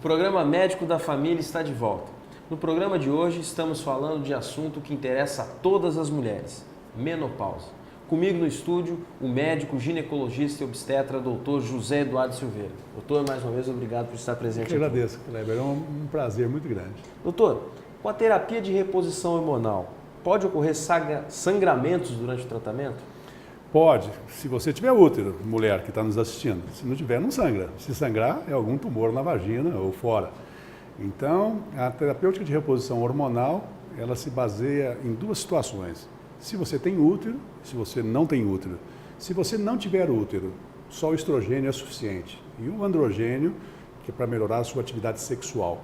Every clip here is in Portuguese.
programa Médico da Família está de volta. No programa de hoje estamos falando de assunto que interessa a todas as mulheres, menopausa. Comigo no estúdio, o médico ginecologista e obstetra, doutor José Eduardo Silveira. Doutor, mais uma vez, obrigado por estar presente aqui. Eu agradeço, Kleber. É um prazer muito grande. Doutor, com a terapia de reposição hormonal, pode ocorrer sangramentos durante o tratamento? Pode, se você tiver útero, mulher que está nos assistindo. Se não tiver, não sangra. Se sangrar, é algum tumor na vagina ou fora. Então, a terapêutica de reposição hormonal, ela se baseia em duas situações. Se você tem útero, se você não tem útero. Se você não tiver útero, só o estrogênio é suficiente. E o androgênio, que é para melhorar a sua atividade sexual,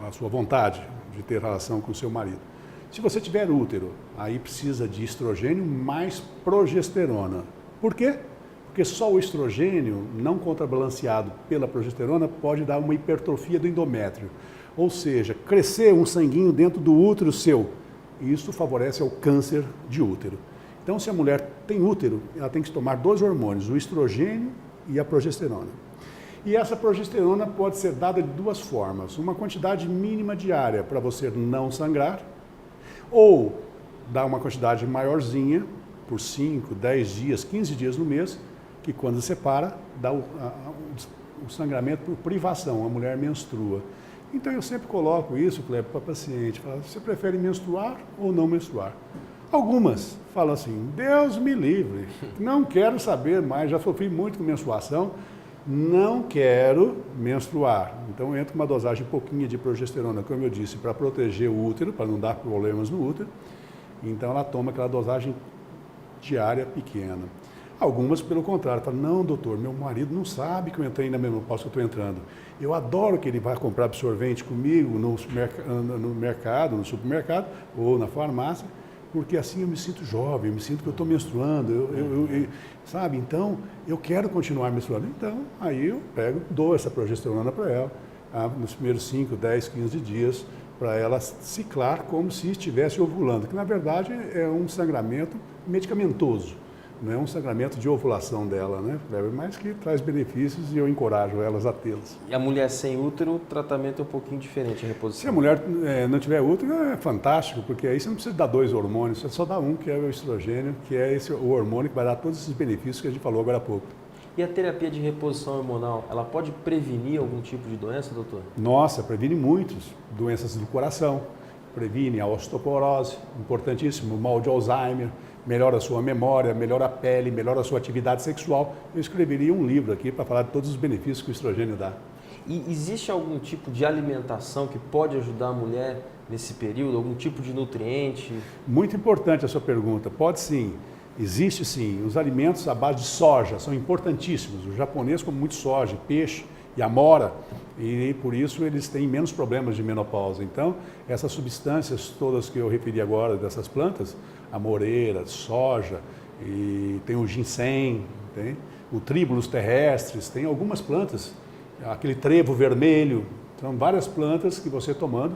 a sua vontade de ter relação com o seu marido. Se você tiver útero, aí precisa de estrogênio mais progesterona. Por quê? Porque só o estrogênio, não contrabalanceado pela progesterona, pode dar uma hipertrofia do endométrio. Ou seja, crescer um sanguinho dentro do útero seu. E isso favorece ao câncer de útero. Então, se a mulher tem útero, ela tem que tomar dois hormônios, o estrogênio e a progesterona. E essa progesterona pode ser dada de duas formas. Uma quantidade mínima diária para você não sangrar, ou dar uma quantidade maiorzinha, por 5, 10 dias, 15 dias no mês, que quando separa, dá o sangramento por privação, a mulher menstrua. Então eu sempre coloco isso, Kleber, para a paciente, falo, você prefere menstruar ou não menstruar? Algumas falam assim, Deus me livre, não quero saber mais, já sofri muito com menstruação, não quero menstruar. Então eu entro com uma dosagem pouquinha de progesterona, como eu disse, para proteger o útero, para não dar problemas no útero. Então ela toma aquela dosagem diária pequena. Algumas, pelo contrário, falam, não, doutor, meu marido não sabe que eu entrei na menopausa que eu estou entrando. Eu adoro que ele vá comprar absorvente comigo no mercado, no supermercado ou na farmácia, porque assim eu me sinto jovem, eu me sinto que eu estou menstruando, sabe? Então, eu quero continuar menstruando. Então, aí eu dou essa progesterona para ela, nos primeiros 5, 10, 15 dias, para ela ciclar como se estivesse ovulando, que na verdade é um sangramento medicamentoso, não é um sangramento de ovulação dela, né, mas que traz benefícios e eu encorajo elas a tê-los. E a mulher sem útero, o tratamento é um pouquinho diferente, a reposição? Se a mulher não tiver útero, é fantástico, porque aí você não precisa dar dois hormônios, você só dá um, que é o estrogênio, que é o hormônio que vai dar todos esses benefícios que a gente falou agora há pouco. E a terapia de reposição hormonal, ela pode prevenir algum tipo de doença, doutor? Nossa, previne muitas doenças do coração, previne a osteoporose, importantíssimo, o mal de Alzheimer, melhora a sua memória, melhora a pele, melhora a sua atividade sexual. Eu escreveria um livro aqui para falar de todos os benefícios que o estrogênio dá. E existe algum tipo de alimentação que pode ajudar a mulher nesse período? Algum tipo de nutriente? Muito importante a sua pergunta. Pode sim. Existe sim. Os alimentos à base de soja são importantíssimos. O japonês come muito soja, peixe e amora, e por isso eles têm menos problemas de menopausa. Então, essas substâncias todas que eu referi agora dessas plantas, amoreira, soja, e tem o ginseng, tem o tríbulos terrestres, tem algumas plantas, aquele trevo vermelho, são várias plantas que você tomando,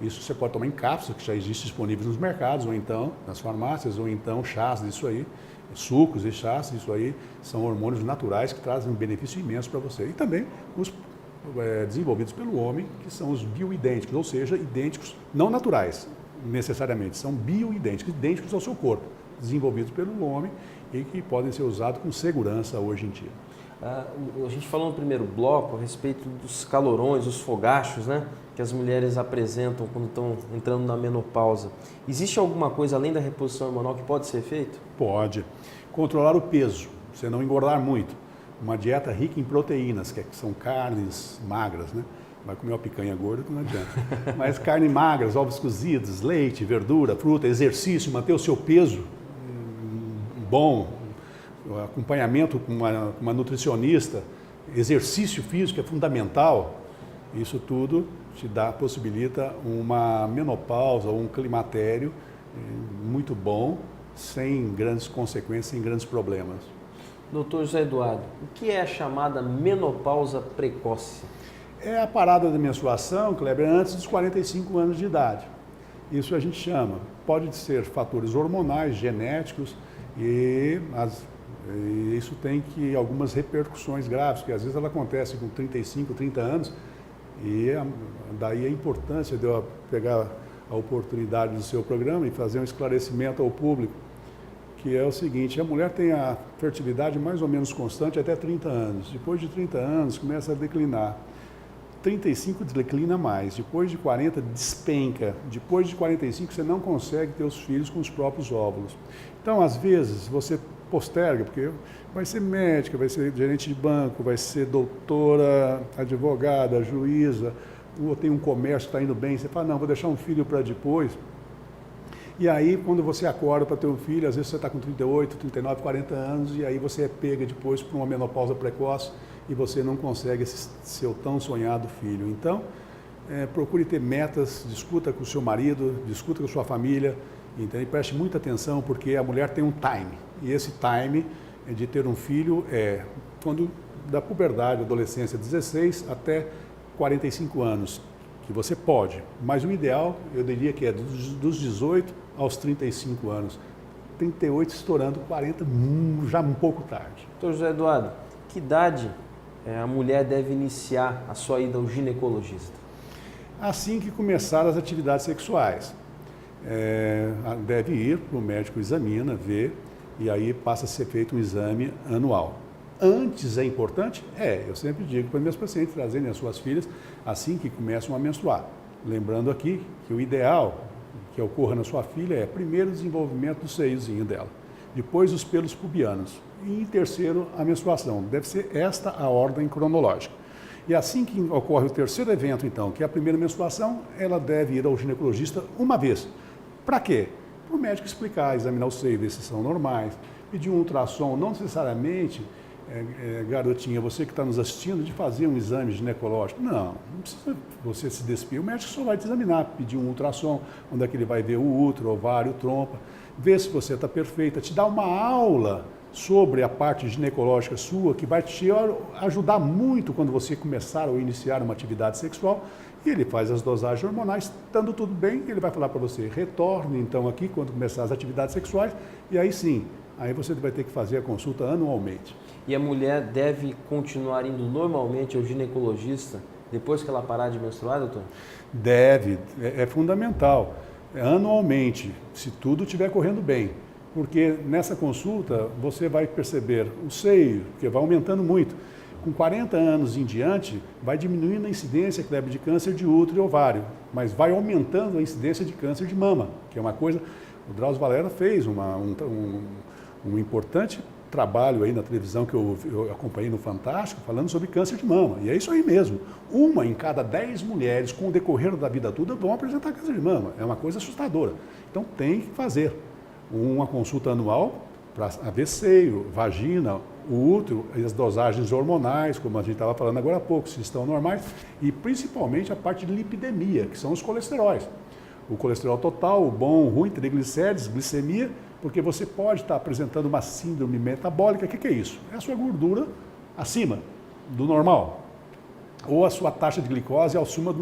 isso você pode tomar em cápsulas, que já existem disponíveis nos mercados, ou então nas farmácias, ou então chás disso aí, sucos e chás, isso aí são hormônios naturais que trazem um benefício imenso para você. E também os desenvolvidos pelo homem, que são os bioidênticos, ou seja, idênticos, não naturais necessariamente, são bioidênticos, idênticos ao seu corpo, desenvolvidos pelo homem e que podem ser usados com segurança hoje em dia. A gente falou no primeiro bloco a respeito dos calorões, os fogachos, né, que as mulheres apresentam quando estão entrando na menopausa. Existe alguma coisa além da reposição hormonal que pode ser feito? Pode. Controlar o peso, você não engordar muito. Uma dieta rica em proteínas, que são carnes magras, né? Vai comer uma picanha gorda que não adianta. Mas carne magras, ovos cozidos, leite, verdura, fruta, exercício, manter o seu peso bom, acompanhamento com uma nutricionista, exercício físico é fundamental. Isso tudo possibilita uma menopausa ou um climatério muito bom, sem grandes consequências, sem grandes problemas. Doutor José Eduardo, o que é a chamada menopausa precoce? É a parada da menstruação, Kleber, antes dos 45 anos de idade. Isso a gente chama. Pode ser fatores hormonais, genéticos, e isso tem algumas repercussões graves, porque às vezes ela acontece com 35, 30 anos, E daí a importância de eu pegar a oportunidade do seu programa e fazer um esclarecimento ao público, que é o seguinte: a mulher tem a fertilidade mais ou menos constante até 30 anos. Depois de 30 anos começa a declinar. 35 declina mais, depois de 40 despenca, depois de 45 você não consegue ter os filhos com os próprios óvulos. Então, às vezes, você posterga, porque vai ser médica, vai ser gerente de banco, vai ser doutora, advogada, juíza, ou tem um comércio que está indo bem, você fala, não, vou deixar um filho para depois. E aí, quando você acorda para ter um filho, às vezes você está com 38, 39, 40 anos, e aí você é pega depois por uma menopausa precoce e você não consegue esse seu tão sonhado filho. Então, procure ter metas, discuta com o seu marido, discuta com a sua família, então, e preste muita atenção, porque a mulher tem um time, e esse time de ter um filho quando da puberdade, adolescência, 16 até 45 anos, que você pode, mas o ideal, eu diria que é dos 18 aos 35 anos, 38 estourando 40, já um pouco tarde. Doutor José Eduardo, que idade a mulher deve iniciar a sua ida ao ginecologista? Assim que começar as atividades sexuais. Deve ir para o médico, examina, vê, e aí passa a ser feito um exame anual. Antes é importante? Eu sempre digo para meus pacientes trazerem as suas filhas assim que começam a menstruar. Lembrando aqui que o ideal que ocorra na sua filha é primeiro o desenvolvimento do seiozinho dela, depois os pelos pubianos e em terceiro a menstruação. Deve ser esta a ordem cronológica. E assim que ocorre o terceiro evento, então, que é a primeira menstruação, ela deve ir ao ginecologista uma vez. Para quê? Para o médico explicar, examinar os seios, ver se são normais, pedir um ultrassom, não necessariamente, garotinha, você que está nos assistindo, de fazer um exame ginecológico. Não precisa você se despir, o médico só vai te examinar, pedir um ultrassom, onde é que ele vai ver o útero, ovário, trompa, ver se você está perfeita, te dar uma aula sobre a parte ginecológica sua, que vai te ajudar muito quando você começar ou iniciar uma atividade sexual, e ele faz as dosagens hormonais, estando tudo bem, ele vai falar para você, retorne então aqui quando começar as atividades sexuais, e aí sim, aí você vai ter que fazer a consulta anualmente. E a mulher deve continuar indo normalmente ao ginecologista depois que ela parar de menstruar, doutor? Deve, é fundamental, anualmente, se tudo estiver correndo bem. Porque nessa consulta você vai perceber o seio, que vai aumentando muito. Com 40 anos em diante, vai diminuindo a incidência de câncer de útero e ovário, mas vai aumentando a incidência de câncer de mama, que é uma coisa... O Drauzio Varela fez um importante trabalho aí na televisão que eu acompanhei no Fantástico, falando sobre câncer de mama. E é isso aí mesmo. 1 em cada 10 mulheres, com o decorrer da vida toda, vão apresentar câncer de mama. É uma coisa assustadora. Então tem que fazer uma consulta anual para ver seio, vagina, o útero e as dosagens hormonais, como a gente estava falando agora há pouco, se estão normais, e principalmente a parte de lipidemia, que são os colesteróis. O colesterol total, o bom, o ruim, triglicérides, glicemia, porque você pode estar apresentando uma síndrome metabólica. O que é isso? É a sua gordura acima do normal, ou a sua taxa de glicose acima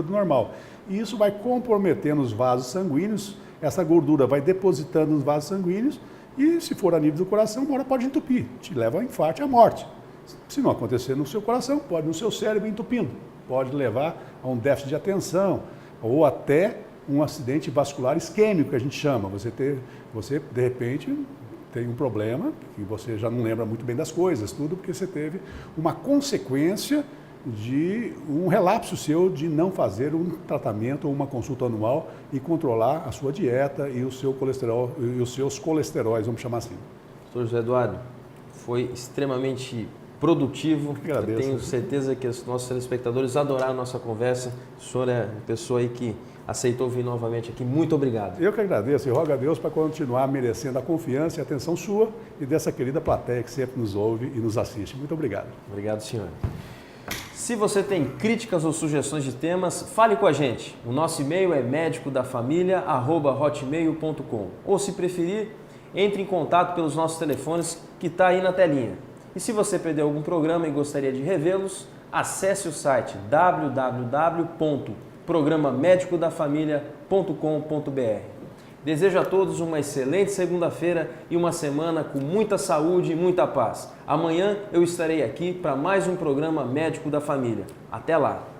do normal. E isso vai comprometendo os vasos sanguíneos, essa gordura vai depositando nos vasos sanguíneos e, se for a nível do coração, uma hora pode entupir, te leva ao infarto e à morte. Se não acontecer no seu coração, pode no seu cérebro entupindo, pode levar a um déficit de atenção ou até um acidente vascular isquêmico, que a gente chama. Você, de repente, tem um problema que você já não lembra muito bem das coisas, tudo porque você teve uma consequência de um relapso seu de não fazer um tratamento ou uma consulta anual e controlar a sua dieta e o seu colesterol e os seus colesteróis, vamos chamar assim. Doutor José Eduardo, foi extremamente produtivo. Agradeço. Eu tenho certeza que os nossos telespectadores adoraram a nossa conversa. O senhor é uma pessoa aí que aceitou vir novamente aqui. Muito obrigado. Eu que agradeço e rogo a Deus para continuar merecendo a confiança e a atenção sua e dessa querida plateia que sempre nos ouve e nos assiste. Muito obrigado. Obrigado, senhor. Se você tem críticas ou sugestões de temas, fale com a gente. O nosso e-mail é medicodafamilia@hotmail.com. Ou, se preferir, entre em contato pelos nossos telefones que está aí na telinha. E se você perdeu algum programa e gostaria de revê-los, acesse o site www.programamedicodafamilia.com.br. Desejo a todos uma excelente segunda-feira e uma semana com muita saúde e muita paz. Amanhã eu estarei aqui para mais um programa Médico da Família. Até lá!